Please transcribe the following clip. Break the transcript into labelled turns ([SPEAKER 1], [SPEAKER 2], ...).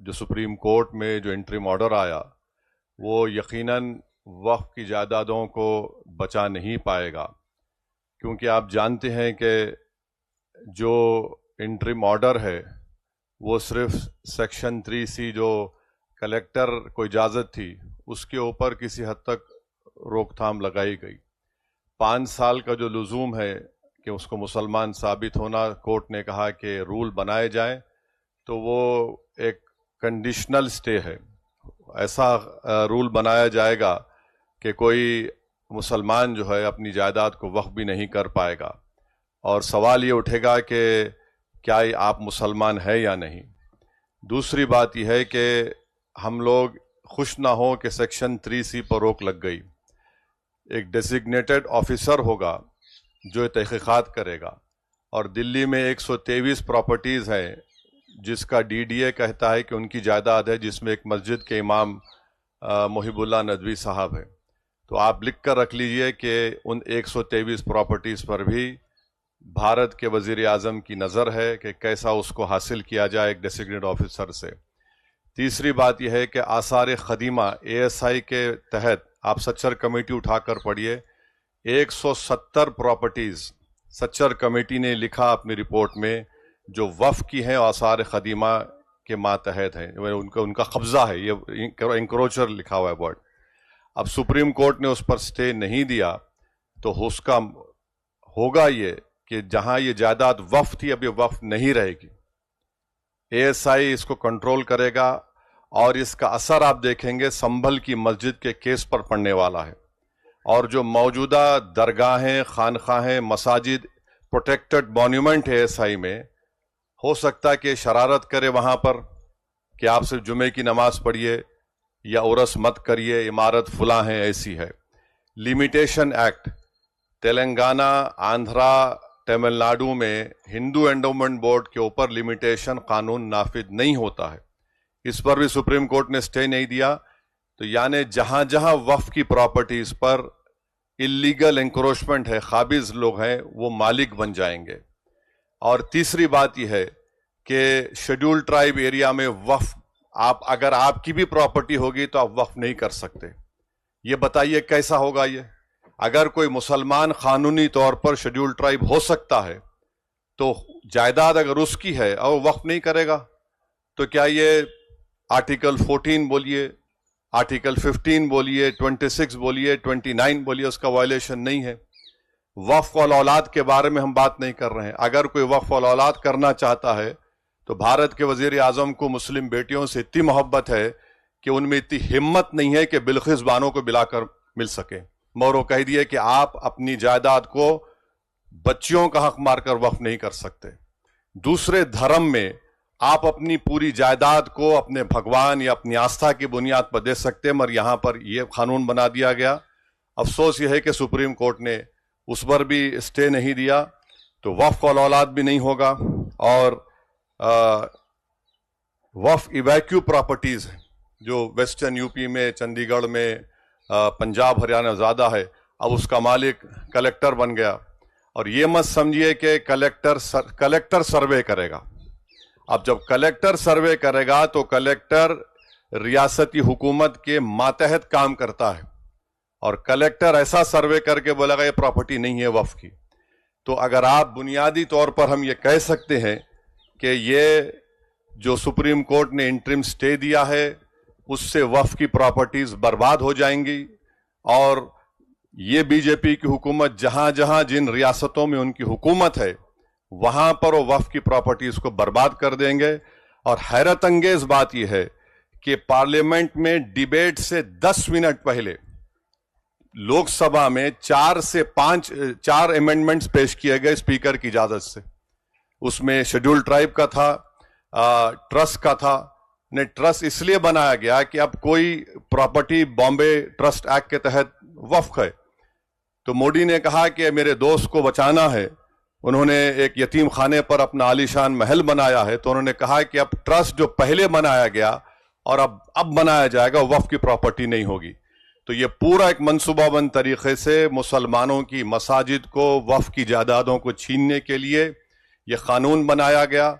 [SPEAKER 1] جو supreme court میں جو انٹرم آرڈر آیا وہ یقیناً وقف کی جائیدادوں کو بچا نہیں پائے گا، کیونکہ آپ جانتے ہیں کہ جو انٹرم آرڈر ہے وہ صرف سیکشن 3C جو کلیکٹر کو اجازت تھی اس کے اوپر کسی حد تک روک تھام لگائی گئی۔ 5 سال کا جو لزوم ہے کہ اس کو مسلمان ثابت ہونا، کورٹ نے کہا کہ رول بنائے جائیں، تو وہ ایک کنڈیشنل سٹے ہے۔ ایسا رول بنایا جائے گا کہ کوئی مسلمان جو ہے اپنی جائیداد کو وقف بھی نہیں کر پائے گا، اور سوال یہ اٹھے گا کہ کیا آپ مسلمان ہے یا نہیں۔ دوسری بات یہ ہے کہ ہم لوگ خوش نہ ہوں کہ سیکشن 3C پر روک لگ گئی۔ ایک ڈیزگنیٹڈ آفیسر ہوگا جو تحقیقات کرے گا، اور دلی میں 123 پراپرٹیز ہیں جس کا DDA کہتا ہے کہ ان کی جائیداد ہے، جس میں ایک مسجد کے امام محب اللہ ندوی صاحب ہیں۔ تو آپ لکھ کر رکھ لیجئے کہ ان 123 پراپرٹیز پر بھی بھارت کے وزیر اعظم کی نظر ہے کہ کیسا اس کو حاصل کیا جائے ایک ڈیزگنیٹڈ آفیسر سے۔ تیسری بات یہ ہے کہ آثار قدیمہ ASI کے تحت آپ سچر کمیٹی اٹھا کر پڑھیے، 170 پراپرٹیز سچر کمیٹی نے لکھا اپنی رپورٹ میں جو وقف کی ہیں، آثار قدیمہ کے ماتحت ہیں، ان کا قبضہ ہے، یہ انکروچر لکھا ہوا ہے ورڈ۔ اب سپریم کورٹ نے اس پر سٹے نہیں دیا تو اس کا ہوگا یہ کہ جہاں یہ جائیداد وقف تھی اب یہ وقف نہیں رہے گی۔ ASI اس کو کنٹرول کرے گا، اور اس کا اثر آپ دیکھیں گے سنبھل کی مسجد کے کیس پر پڑنے والا ہے، اور جو موجودہ درگاہیں، خانقاہیں، مساجد پروٹیکٹڈ مونیومنٹ ہے ASI میں، ہو سکتا ہے کہ شرارت کرے وہاں پر کہ آپ صرف جمعے کی نماز پڑھیے یا عرس مت کریے، عمارت فلاں ہے، ایسی ہے۔ لیمیٹیشن ایکٹ تلنگانہ، آندھرا، تمل ناڈو میں ہندو اینڈومنٹ بورڈ کے اوپر لیمیٹیشن قانون نافذ نہیں ہوتا ہے، اس پر بھی سپریم کورٹ نے سٹے نہیں دیا۔ تو یعنی جہاں جہاں وقف کی پراپرٹیز پر اللیگل انکروچمنٹ ہے، قابض لوگ ہیں، وہ مالک بن جائیں گے۔ اور تیسری بات یہ ہے کہ شیڈول ٹرائب ایریا میں وقف اگر آپ کی بھی پراپرٹی ہوگی تو آپ وقف نہیں کر سکتے۔ یہ بتائیے کیسا ہوگا یہ؟ اگر کوئی مسلمان قانونی طور پر شیڈول ٹرائب ہو سکتا ہے تو جائیداد اگر اس کی ہے اور وقف نہیں کرے گا تو کیا یہ آرٹیکل 14 بولیے، آرٹیکل 15 بولیے، 26 بولیے، 29 بولیے، اس کا وائلیشن نہیں ہے؟ وقف الاولاد کے بارے میں ہم بات نہیں کر رہے ہیں۔ اگر کوئی وقف الاولاد کرنا چاہتا ہے تو بھارت کے وزیر اعظم کو مسلم بیٹیوں سے اتنی محبت ہے کہ ان میں اتنی ہمت نہیں ہے کہ بلخیس بانو کو بلا کر مل سکے، مگر وہ کہہ دیے کہ آپ اپنی جائیداد کو بچیوں کا حق مار کر وقف نہیں کر سکتے۔ دوسرے دھرم میں آپ اپنی پوری جائیداد کو اپنے بھگوان یا اپنی آستھا کی بنیاد پر دے سکتے، مگر یہاں پر یہ قانون بنا دیا گیا۔ افسوس یہ ہے کہ سپریم کورٹ نے اس پر بھی سٹے نہیں دیا، تو وقف الاولاد بھی نہیں ہوگا۔ اور وقف ایویکیو پراپرٹیز ہیں جو ویسٹرن UP میں، چندی گڑھ میں، پنجاب ہریانہ زیادہ ہے، اب اس کا مالک کلیکٹر بن گیا۔ اور یہ مت سمجھیے کہ کلیکٹر سروے کرے گا۔ اب جب کلیکٹر سروے کرے گا تو کلیکٹر ریاستی حکومت کے ماتحت کام کرتا ہے، اور کلیکٹر ایسا سروے کر کے بولے گا یہ پراپرٹی نہیں ہے وقف کی۔ تو اگر آپ بنیادی طور پر ہم یہ کہہ سکتے ہیں کہ یہ جو سپریم کورٹ نے انٹرم سٹے دیا ہے اس سے وقف کی پراپرٹیز برباد ہو جائیں گی، اور یہ BJP کی حکومت جہاں جہاں جن ریاستوں میں ان کی حکومت ہے وہاں پر وہ وقف کی پراپرٹیز کو برباد کر دیں گے۔ اور حیرت انگیز بات یہ ہے کہ پارلیمنٹ میں ڈیبیٹ سے 10 منٹ پہلے لوک سبھا میں 4 سے 5 امینڈمنٹس پیش کیے گئے اسپیکر کی اجازت سے۔ اس میں شیڈول ٹرائب کا تھا، ٹرسٹ کا تھا۔ ٹرسٹ اس لیے بنایا گیا کہ اب کوئی پراپرٹی بامبے ٹرسٹ ایکٹ کے تحت وقف ہے، تو مودی نے کہا کہ میرے دوست کو بچانا ہے، انہوں نے ایک یتیم خانے پر اپنا عالیشان محل بنایا ہے، تو انہوں نے کہا کہ اب ٹرسٹ جو پہلے بنایا گیا اور اب بنایا جائے گا وقف کی پراپرٹی نہیں ہوگی۔ تو یہ پورا ایک منصوبہ بند طریقے سے مسلمانوں کی مساجد کو، وقف کی جائیدادوں کو چھیننے کے لیے یہ قانون بنایا گیا۔